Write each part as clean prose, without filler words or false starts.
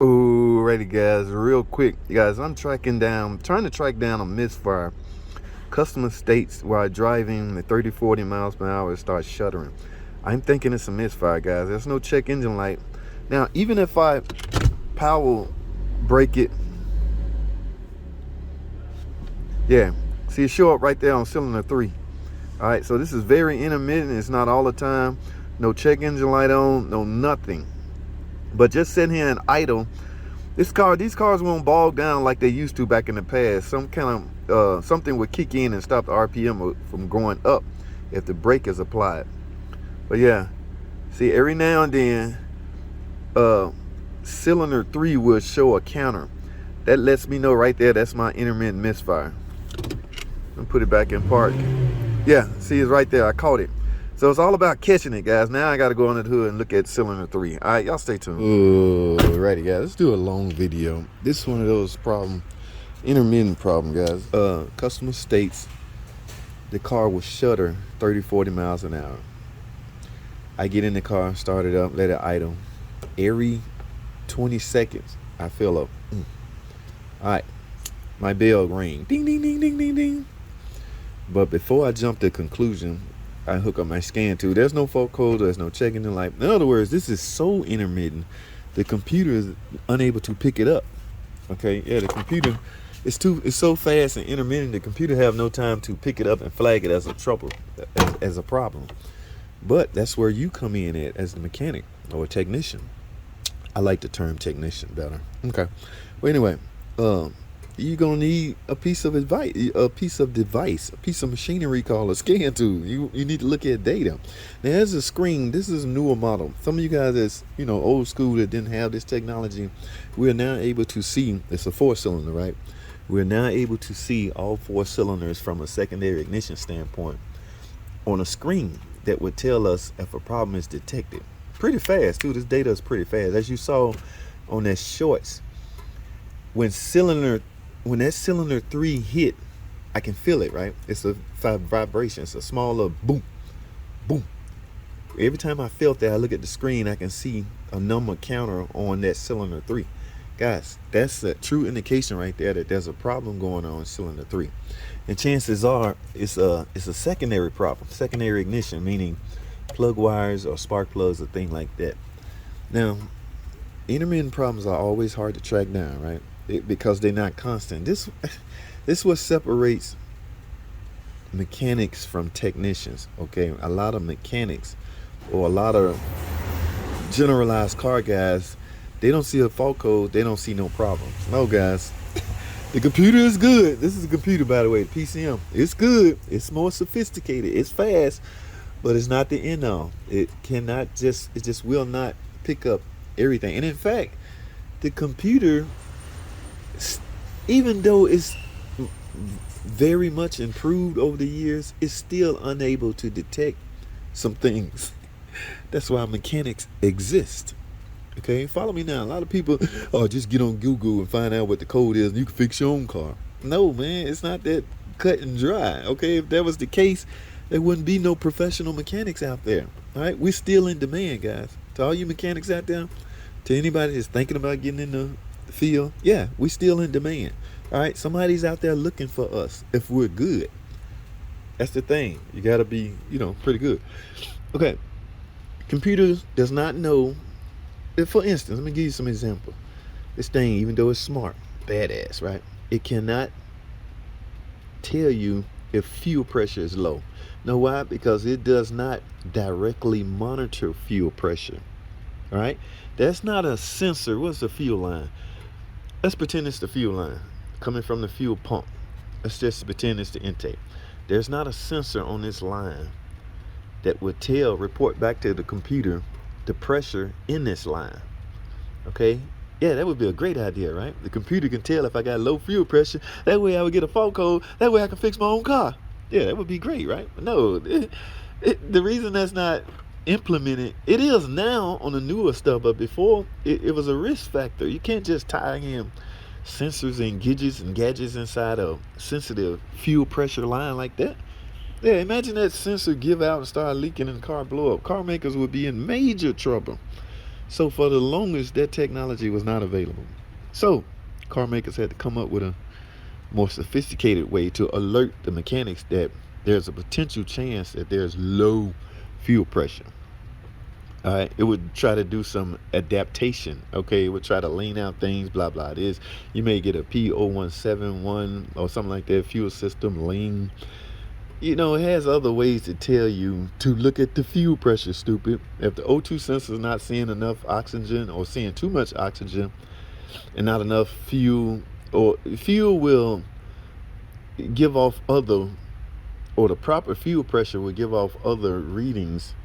Alrighty guys, real quick guys, I'm trying to track down a Misfire. Customer states while driving at 30-40 miles per hour it starts shuddering. I'm thinking it's a Misfire, guys. There's no check engine light. Now even if I power brake it, yeah, see it show up right there on cylinder 3. Alright, so this is very intermittent. It's not all the time. No check engine light on, no nothing. But just sitting here and idle, these cars won't bog down like they used to back in the past. Some kind of something would kick in and stop the RPM from going up if the brake is applied. But yeah, see, every now and then, cylinder 3 will show a counter. That lets me know right there that's my intermittent misfire. Let me put it back in park. Yeah, see, it's right there. I caught it. So it's all about catching it, guys. Now I got to go under the hood and look at cylinder 3. All right, y'all stay tuned. Alrighty, guys. Let's do a long video. This is one of those intermittent problem, guys. Customer states the car will shudder 30-40 miles an hour. I get in the car, start it up, let it idle. Every 20 seconds, I feel up. All right, my bell ring. Ding, ding, ding, ding, ding, ding. But before I jump to conclusion, I hook up my scan tool. There's no fault code, there's no checking the light. In other words, this is so intermittent, the computer is unable to pick it up. Okay, yeah, the computer it's so fast and intermittent, the computer have no time to pick it up and flag it as a trouble, as a problem. But that's where you come in at as the mechanic or a technician. I like the term technician better. Okay. Well, anyway, you're gonna need a piece of advice, a piece of machinery called a scan tool. You need to look at data. Now there's a screen. This is a newer model. Some of you guys that's old school that didn't have this technology, we're now able to see. It's a 4-cylinder, right? We're now able to see all 4 cylinders from a secondary ignition standpoint on a screen that would tell us if a problem is detected. Pretty fast too. This data is pretty fast, as you saw on that shorts. When that cylinder 3 hit, I can feel it, right? It's a vibration. It's a small little boom, boom. Every time I felt that, I look at the screen, I can see a number counter on that cylinder 3. Guys, that's a true indication right there that there's a problem going on in cylinder 3. And chances are it's a secondary problem, secondary ignition, meaning plug wires or spark plugs or thing like that. Now, intermittent problems are always hard to track down, right? Because they're not constant. This is what separates mechanics from technicians. Okay, a lot of mechanics or a lot of generalized car guys, they don't see a fault code, they don't see no problem. No, guys, the computer is good. This is a computer, by the way, the PCM. It's good. It's more sophisticated. It's fast, but it's not the end all. It just will not pick up everything. And in fact, the computer, even though it's very much improved over the years, it's still unable to detect some things. That's why mechanics exist. Okay, follow me now. A lot of people, just get on Google and find out what the code is and you can fix your own car. No, man, it's not that cut and dry. Okay, if that was the case, there wouldn't be no professional mechanics out there. All right, we're still in demand, guys. To all you mechanics out there, to anybody that's thinking about getting in the field, yeah, we're still in demand. All right, somebody's out there looking for us if we're good. That's the thing. You got to be, pretty good. Okay, computers does not know. For instance, let me give you some example. This thing, even though it's smart, badass, right? It cannot tell you if fuel pressure is low. Know why? Because it does not directly monitor fuel pressure. All right? That's not a sensor. What's the fuel line? Let's pretend it's the fuel line coming from the fuel pump. Let's just pretend it's the intake. There's not a sensor on this line that would report back to the computer the pressure in this line. Okay, yeah, that would be a great idea, right? The computer can tell if I got low fuel pressure. That way I would get a fault code. That way I can fix my own car. Yeah, that would be great, right? But no, the reason that's not implemented, it is now on the newer stuff, but before it was a risk factor. You can't just tie in sensors and gadgets inside a sensitive fuel pressure line like that. Yeah, imagine that sensor give out and start leaking and the car blow up. Car makers would be in major trouble. So for the longest, that technology was not available. So car makers had to come up with a more sophisticated way to alert the mechanics that there's a potential chance that there's low fuel pressure. All right, it would try to do some adaptation. Okay, it would try to lean out things, blah blah. It is, you may get a P0171 or something like that, fuel system lean. You know, it has other ways to tell you to look at the fuel pressure, stupid. If the O2 sensor is not seeing enough oxygen or seeing too much oxygen and not enough fuel, or fuel will give off other, or the proper fuel pressure will give off other readings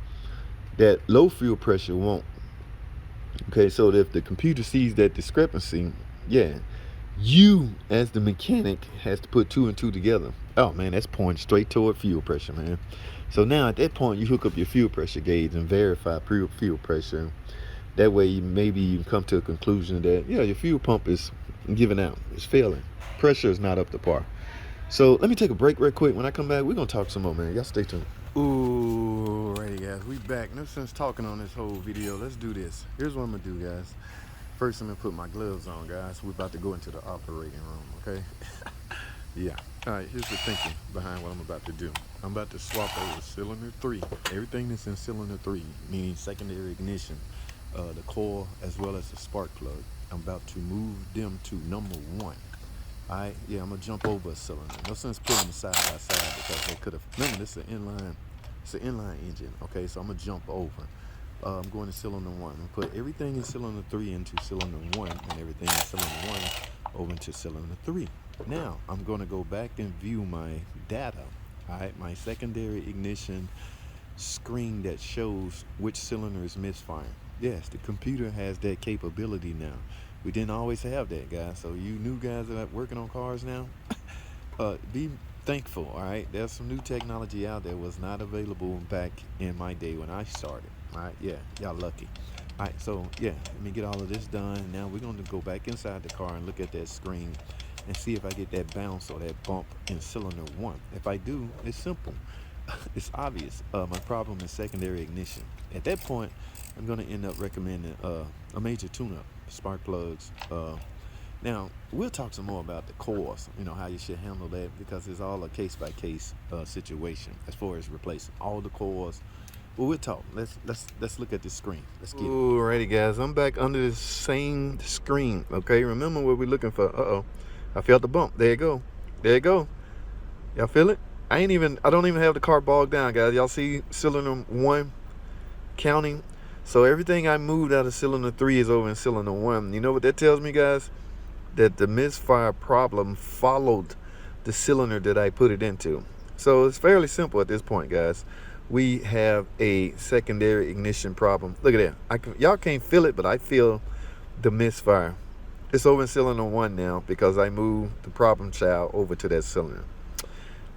that low fuel pressure won't. Okay, so if the computer sees that discrepancy, yeah, you as the mechanic has to put 2 and 2 together. Oh man, that's pointing straight toward fuel pressure, man. So now at that point, you hook up your fuel pressure gauge and verify fuel pressure. That way, maybe you can come to a conclusion that, yeah, your fuel pump is giving out, it's failing, pressure is not up to par. So let me take a break real quick. When I come back, we're gonna talk some more, man. Y'all stay tuned. Ooh, righty guys, we back. No sense talking on this whole video. Let's do this. Here's what I'm gonna do, guys. First, I'm gonna put my gloves on, guys. We're about to go into the operating room, okay? Yeah. All right, here's the thinking behind what I'm about to do. I'm about to swap over cylinder 3. Everything that's in cylinder 3, meaning secondary ignition, the coil as well as the spark plug. I'm about to move them to number 1. All right, yeah, I'm gonna jump over a cylinder. No sense putting them side by side because they could have. Remember, this is an inline engine. Okay, so I'm gonna jump over. I'm going to cylinder 1. I'm gonna put everything in cylinder 3 into cylinder 1, and everything in cylinder 1 over into cylinder 3. Now I'm gonna go back and view my data. All right, my secondary ignition screen that shows which cylinder is misfiring. Yes, the computer has that capability now. We didn't always have that, guys. So you new guys that are working on cars now, be thankful, all right? There's some new technology out there was not available back in my day when I started, all right? Yeah, y'all lucky. All right, so yeah, let me get all of this done. Now we're going to go back inside the car and look at that screen and see if I get that bounce or that bump in cylinder 1. If I do, it's simple. It's obvious. My problem is secondary ignition. At that point, I'm going to end up recommending a major tune-up, spark plugs. Now, we'll talk some more about the coils, you know, how you should handle that, because it's all a case-by-case situation as far as replacing all the coils. Well, we'll talk. Let's look at this screen. Let's get it. Alrighty, guys. I'm back under the same screen. Okay, remember what we're looking for. Uh-oh. I felt the bump. There you go. There you go. Y'all feel it? I don't even have the car bogged down, guys. Y'all see cylinder 1 counting? So everything I moved out of cylinder 3 is over in cylinder 1. You know what that tells me, guys? That the misfire problem followed the cylinder that I put it into. So it's fairly simple at this point, guys. We have a secondary ignition problem. Look at that. Y'all can't feel it, but I feel the misfire. It's over in cylinder 1 now because I moved the problem child over to that cylinder.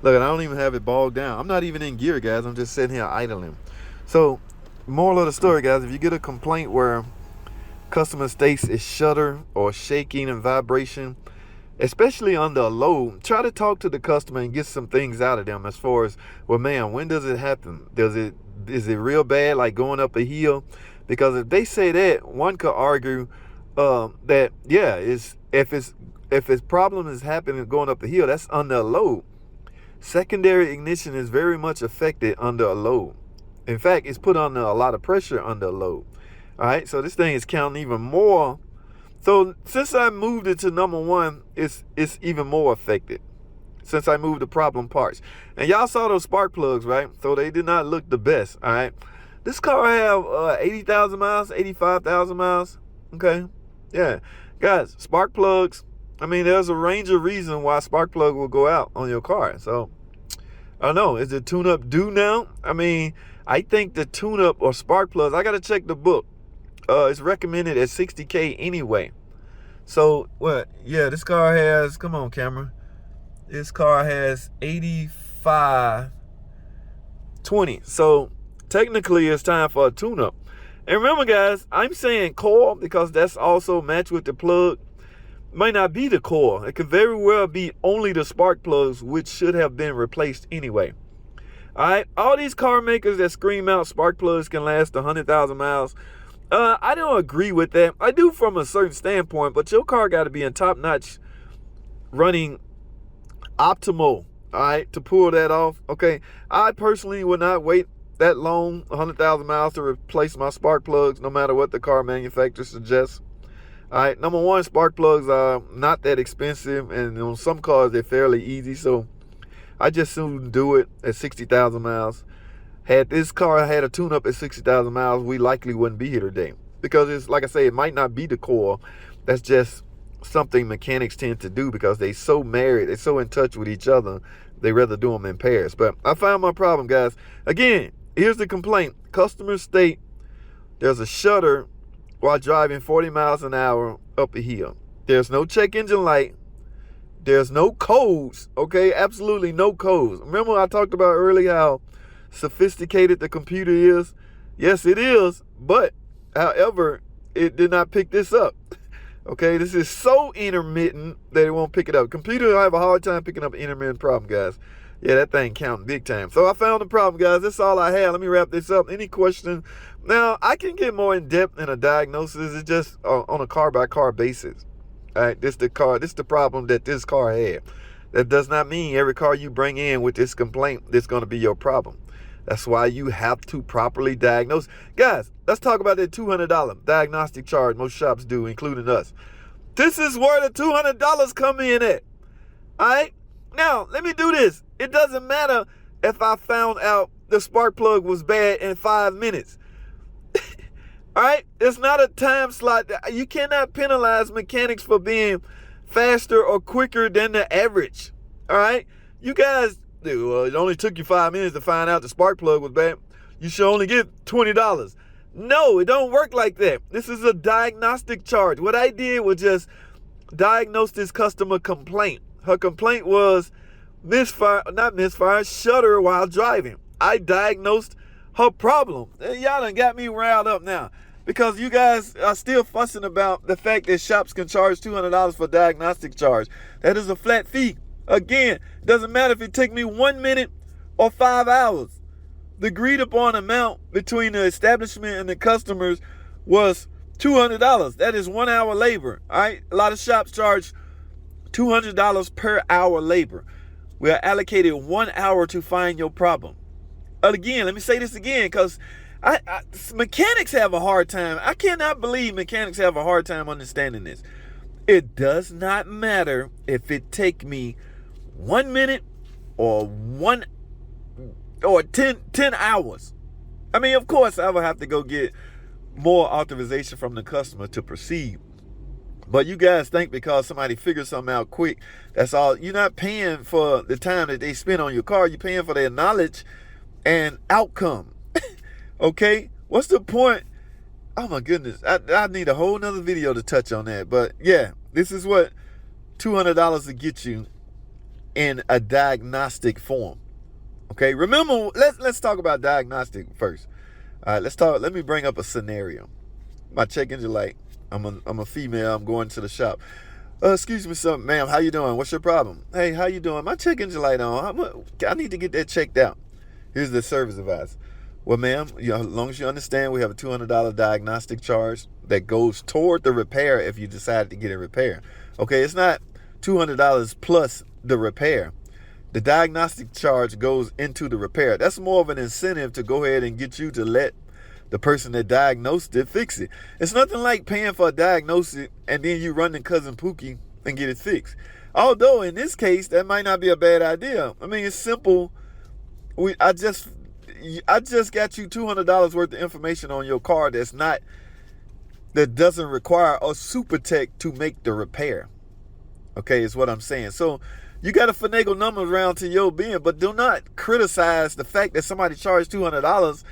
Look, I don't even have it bogged down. I'm not even in gear, guys. I'm just sitting here idling. So, moral of the story, guys, if you get a complaint where customer states is shudder or shaking and vibration, especially under a load, try to talk to the customer and get some things out of them as far as, well, man, when does it happen? Is it real bad, like going up a hill? Because if they say that, one could argue that, yeah, if its problem is happening going up the hill, that's under a load. Secondary ignition is very much affected under a load. In fact, it's put under a lot of pressure under a load. All right, so this thing is counting even more. So since I moved it to number 1, it's even more affected. Since I moved the problem parts. And y'all saw those spark plugs, right? So they did not look the best, all right? This car have 80,000 miles, 85,000 miles, okay? Yeah, guys, spark plugs, I mean, there's a range of reasons why spark plug will go out on your car. So, I don't know. Is the tune-up due now? I mean, I think the tune-up or spark plugs, I got to check the book. It's recommended at $60K anyway. So, what? Yeah, this car has, come on, camera. This car has 8520. So, technically, it's time for a tune-up. And remember, guys, I'm saying coil because that's also matched with the plug. Might not be the coil. It could very well be only the spark plugs, which should have been replaced anyway. All right, all these car makers that scream out spark plugs can last 100,000 miles. I don't agree with that. I do from a certain standpoint, but your car got to be in top-notch running optimal, all right, to pull that off. Okay, I personally would not wait that long, 100,000 miles, to replace my spark plugs, no matter what the car manufacturer suggests. All right, number one, spark plugs are not that expensive, and on some cars they're fairly easy, so I just soon do it at 60,000 miles. Had this car had a tune-up at 60,000 miles, we likely wouldn't be here today, because it's, like I say, it might not be the core. That's just something mechanics tend to do because they so married, they're so in touch with each other, they rather do them in pairs. But I found my problem, guys. Again, here's the complaint. Customers state there's a shudder while driving 40 miles an hour up a hill. There's no check engine light. There's no codes, okay? Absolutely no codes. Remember I talked about earlier how sophisticated the computer is? Yes, it is, but however, it did not pick this up. Okay, this is so intermittent that it won't pick it up. Computer have a hard time picking up an intermittent problem, guys. Yeah, that thing counting big time. So I found the problem, guys. That's all I had. Let me wrap this up. Any question? Now, I can get more in depth in a diagnosis. It's just on a car-by-car basis. All right, this the problem that this car had. That does not mean every car you bring in with this complaint is going to be your problem. That's why you have to properly diagnose. Guys, let's talk about that $200 diagnostic charge most shops do, including us. This is where the $200 come in at. All right? Now, let me do this. It doesn't matter if I found out the spark plug was bad in 5 minutes. All right? It's not a time slot. You cannot penalize mechanics for being faster or quicker than the average. All right? You guys, well, it only took you 5 minutes to find out the spark plug was bad. You should only get $20. No, it don't work like that. This is a diagnostic charge. What I did was just diagnose this customer complaint. Her complaint was shudder while driving. I diagnosed her problem. Y'all done got me riled up now, because you guys are still fussing about the fact that shops can charge $200 for diagnostic charge. That is a flat fee. Again, doesn't matter if it take me 1 minute or 5 hours. The agreed upon amount between the establishment and the customers was $200. That is 1 hour labor. All right. A lot of shops charge $200 per hour labor. We are allocated 1 hour to find your problem. Again, let me say this again, because mechanics have a hard time. I cannot believe mechanics have a hard time understanding this. It does not matter if it take me 1 minute or 10 hours. I mean, of course, I will have to go get more authorization from the customer to proceed. But you guys think because somebody figures something out quick, that's all. You're not paying for the time that they spend on your car. You're paying for their knowledge and outcome. Okay? What's the point? Oh my goodness. I need a whole nother video to touch on that. But yeah, this is what $200 will get you in a diagnostic form. Okay? Remember, let's talk about diagnostic first. All right, let me bring up a scenario. My check engine light. I'm a female. I'm going to the shop. Excuse me, ma'am. How you doing? What's your problem? Hey, how you doing? My check engine light on. I need to get that checked out. Here's the service advice. Well, ma'am, as long as you understand, we have a $200 diagnostic charge that goes toward the repair if you decide to get a repair. Okay, it's not $200 plus the repair. The diagnostic charge goes into the repair. That's more of an incentive to go ahead and get you to let the person that diagnosed it fix it. It's nothing like paying for a diagnosis and then you run to Cousin Pookie and get it fixed. Although in this case, that might not be a bad idea. I mean, it's simple. I just got you $200 worth of information on your car that doesn't require a super tech to make the repair. Okay, is what I'm saying. So you got to finagle numbers around to your being, but do not criticize the fact that somebody charged $200.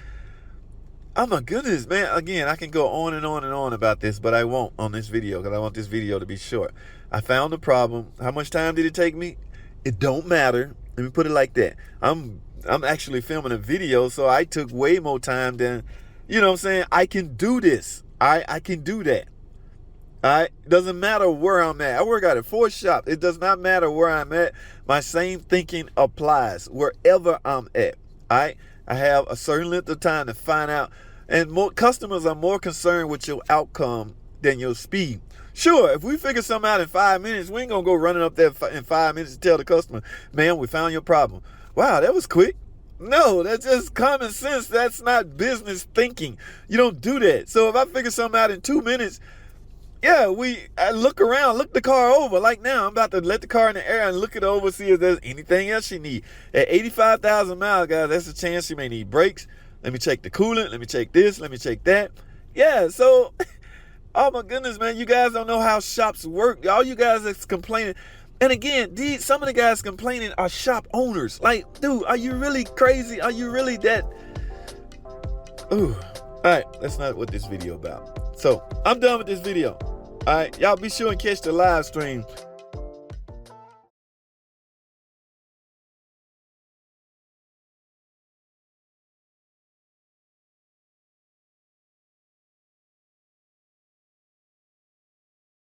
Oh my goodness, man. Again, I can go on and on and on about this, but I won't on this video because I want this video to be short. I found the problem. How much time did it take me? It don't matter. Let me put it like that. I'm actually filming a video, so I took way more time than, you know what I'm saying? I can do this. I can do that. All right? It doesn't matter where I'm at. I work out at 4 shops. It does not matter where I'm at. My same thinking applies wherever I'm at. All right? I have a certain length of time to find out. And more customers are more concerned with your outcome than your speed. Sure, if we figure something out in 5 minutes, we ain't gonna go running up there in 5 minutes to tell the customer, man, we found your problem. Wow, that was quick. No, that's just common sense. That's not business thinking. You don't do that. So if I figure something out in 2 minutes, yeah, I look around, look the car over. Like now, I'm about to let the car in the air and look it over, see if there's anything else she need. At 85,000 miles, guys, that's a chance she may need brakes. Let me check the coolant. Let me check this. Let me check that. Yeah, so, oh my goodness, man, you guys don't know how shops work. All you guys that's complaining. And again, some of the guys complaining are shop owners. Like, dude, are you really crazy? Are you really that? Ooh. All right, that's not what this video about. So, I'm done with this video. All right, y'all be sure and catch the live stream.